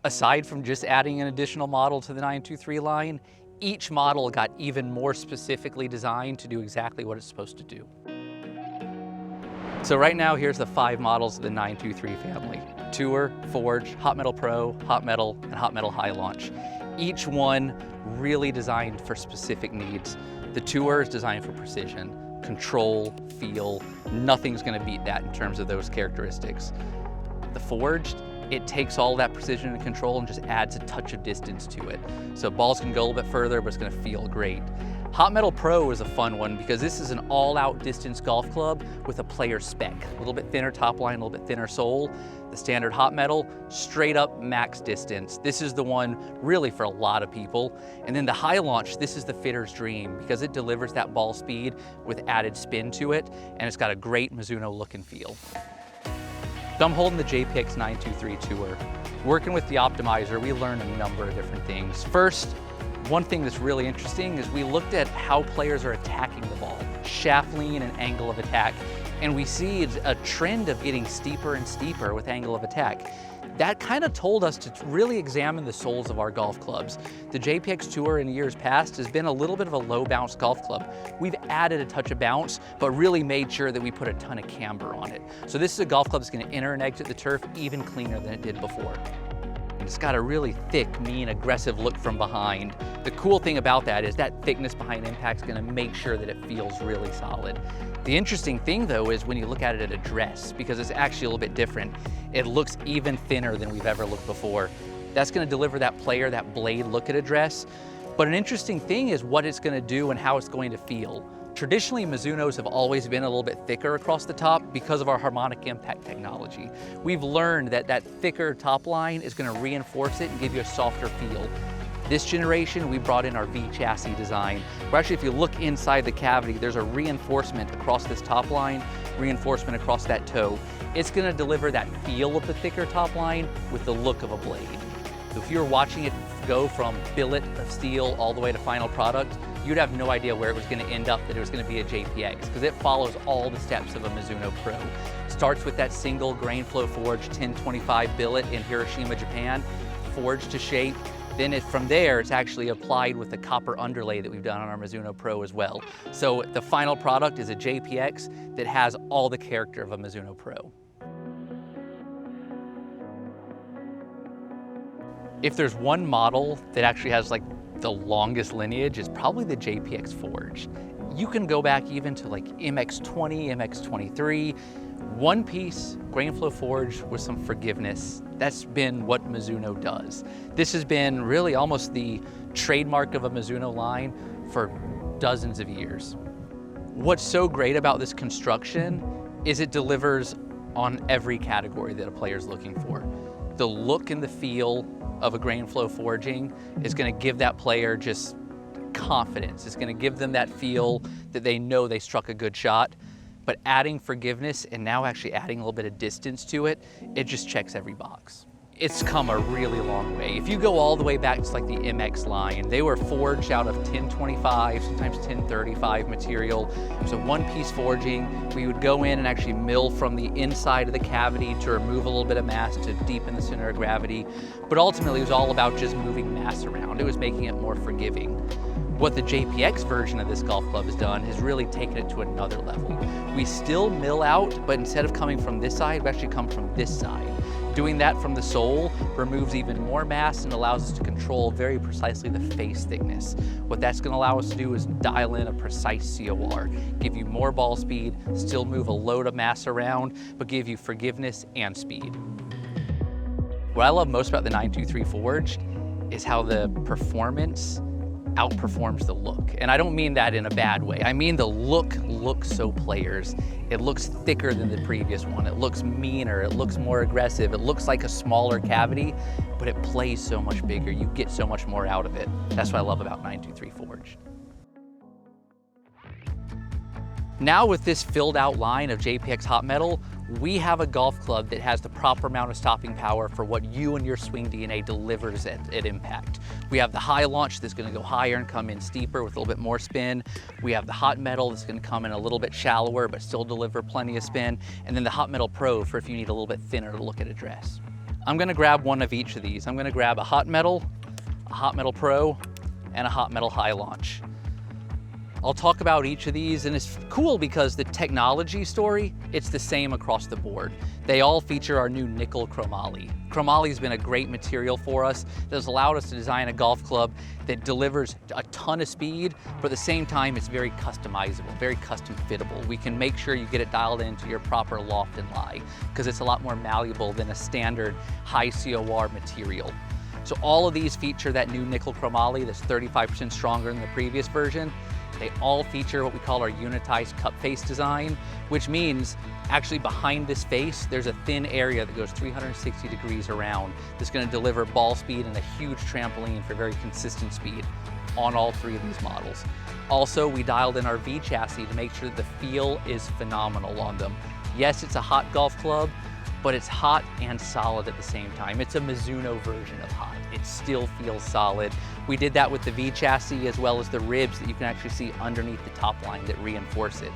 Aside from just adding an additional model to the 923 line, each model got even more specifically designed to do exactly what it's supposed to do. So right now, here's the 5 models of the 923 family: Tour, Forge, Hot Metal Pro, Hot Metal, and Hot Metal High Launch. Each one really designed for specific needs. The Tour is designed for precision, control, feel. Nothing's gonna beat that in terms of those characteristics. The Forged, it takes all that precision and control and just adds a touch of distance to it. So balls can go a little bit further, but it's gonna feel great. Hot Metal Pro is a fun one because this is an all-out distance golf club with a player spec. A little bit thinner top line, a little bit thinner sole. The standard Hot Metal, straight up max distance. This is the one really for a lot of people. And then the High Launch, this is the fitter's dream because it delivers that ball speed with added spin to it, and it's got a great Mizuno look and feel. So I'm holding the JPX923 Tour. Working with the optimizer, we learned a number of different things. First, one thing that's really interesting is we looked at how players are attacking the ball, shaft lean and angle of attack, and we see a trend of getting steeper and steeper with angle of attack. That kind of told us to really examine the soles of our golf clubs. The JPX Tour in years past has been a little bit of a low bounce golf club. We've added a touch of bounce, but really made sure that we put a ton of camber on it. So this is a golf club that's gonna enter and exit the turf even cleaner than it did before. It's got a really thick, mean, aggressive look from behind. The cool thing about that is that thickness behind impact is gonna make sure that it feels really solid. The interesting thing though is when you look at it at address, because it's actually a little bit different. It looks even thinner than we've ever looked before. That's gonna deliver that player, that blade look at address. But an interesting thing is what it's gonna do and how it's going to feel. Traditionally, Mizunos have always been a little bit thicker across the top because of our harmonic impact technology. We've learned that that thicker top line is gonna reinforce it and give you a softer feel. This generation, we brought in our V chassis design, where actually if you look inside the cavity, there's a reinforcement across this top line, reinforcement across that toe. It's gonna deliver that feel of the thicker top line with the look of a blade. So if you're watching it go from billet of steel all the way to final product, you'd have no idea where it was gonna end up, that it was gonna be a JPX, because it follows all the steps of a Mizuno Pro. Starts with that single grain flow forged 1025 billet in Hiroshima, Japan, forged to shape. Then from there, it's actually applied with the copper underlay that we've done on our Mizuno Pro as well. So the final product is a JPX that has all the character of a Mizuno Pro. If there's one model that actually has like the longest lineage, it's probably the JPX Forge. You can go back even to like MX20, MX23, one piece grain flow forge with some forgiveness. That's been what Mizuno does. This has been really almost the trademark of a Mizuno line for dozens of years. What's so great about this construction is it delivers on every category that a player's looking for. The look and the feel of a grain flow forging is gonna give that player just confidence. It's gonna give them that feel that they know they struck a good shot. But adding forgiveness and now actually adding a little bit of distance to it, it just checks every box. It's come a really long way. If you go all the way back to like the MX line, they were forged out of 1025, sometimes 1035 material. It was a one-piece forging. We would go in and actually mill from the inside of the cavity to remove a little bit of mass to deepen the center of gravity. But ultimately, it was all about just moving mass around. It was making it more forgiving. What the JPX version of this golf club has done is really taken it to another level. We still mill out, but instead of coming from this side, we actually come from this side. Doing that from the sole removes even more mass and allows us to control very precisely the face thickness. What that's gonna allow us to do is dial in a precise COR, give you more ball speed, still move a load of mass around, but give you forgiveness and speed. What I love most about the 923 Forged is how the performance outperforms the look. And I don't mean that in a bad way. I mean the look looks so players. It looks thicker than the previous one. It looks meaner, it looks more aggressive. It looks like a smaller cavity, but it plays so much bigger. You get so much more out of it. That's what I love about 923 Forged. Now with this filled out line of JPX Hot Metal, we have a golf club that has the proper amount of stopping power for what you and your swing DNA delivers at impact. We have the High Launch that's gonna go higher and come in steeper with a little bit more spin. We have the Hot Metal that's gonna come in a little bit shallower but still deliver plenty of spin. And then the Hot Metal Pro for if you need a little bit thinner to look at address. I'm gonna grab one of each of these. I'm gonna grab a Hot Metal Pro, and a Hot Metal High Launch. I'll talk about each of these, and it's cool because the technology story, it's the same across the board. They all feature our new nickel chromoly. Chromoly's been a great material for us that has allowed us to design a golf club that delivers a ton of speed, but at the same time, it's very customizable, very custom fittable. We can make sure you get it dialed into your proper loft and lie, because it's a lot more malleable than a standard high COR material. So all of these feature that new nickel chromoly that's 35% stronger than the previous version. They all feature what we call our unitized cup face design, which means actually behind this face, there's a thin area that goes 360 degrees around that's going to deliver ball speed and a huge trampoline for very consistent speed on all three of these models. Also, we dialed in our V chassis to make sure that the feel is phenomenal on them. Yes, it's a hot golf club, but it's hot and solid at the same time. It's a Mizuno version of hot. It still feels solid. We did that with the V chassis as well as the ribs that you can actually see underneath the top line that reinforce it.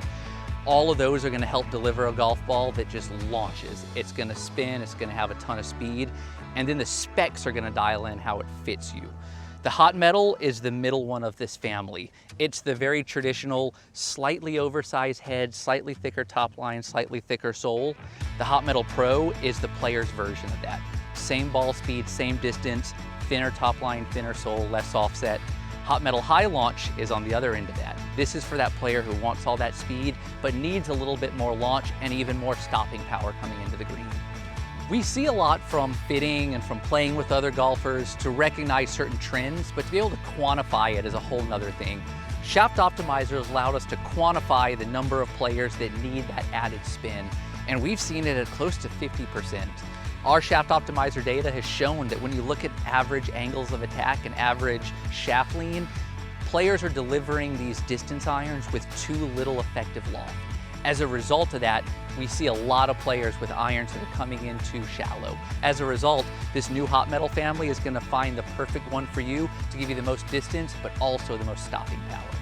All of those are gonna help deliver a golf ball that just launches. It's gonna spin, it's gonna have a ton of speed, and then the specs are gonna dial in how it fits you. The Hot Metal is the middle one of this family. It's the very traditional, slightly oversized head, slightly thicker top line, slightly thicker sole. The Hot Metal Pro is the player's version of that. Same ball speed, same distance, thinner top line, thinner sole, less offset. Hot Metal High Launch is on the other end of that. This is for that player who wants all that speed, but needs a little bit more launch and even more stopping power coming into the green. We see a lot from fitting and from playing with other golfers to recognize certain trends, but to be able to quantify it is a whole nother thing. Shaft Optimizers allowed us to quantify the number of players that need that added spin, and we've seen it at close to 50%. Our Shaft Optimizer data has shown that when you look at average angles of attack and average shaft lean, players are delivering these distance irons with too little effective loft. As a result of that, we see a lot of players with irons that are coming in too shallow. As a result, this new Hot Metal family is going to find the perfect one for you to give you the most distance, but also the most stopping power.